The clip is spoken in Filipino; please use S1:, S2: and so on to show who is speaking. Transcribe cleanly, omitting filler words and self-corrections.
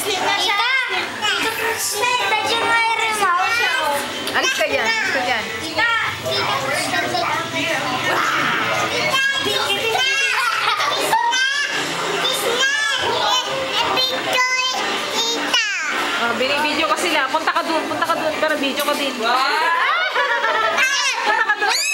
S1: Sleep na siya. Medyo may remote.
S2: Alis ka dyan. Alis ka dyan. Binibideo ka sila. Punta ka dun. Punta ka dun. Pero video ka din. Punta ka dun.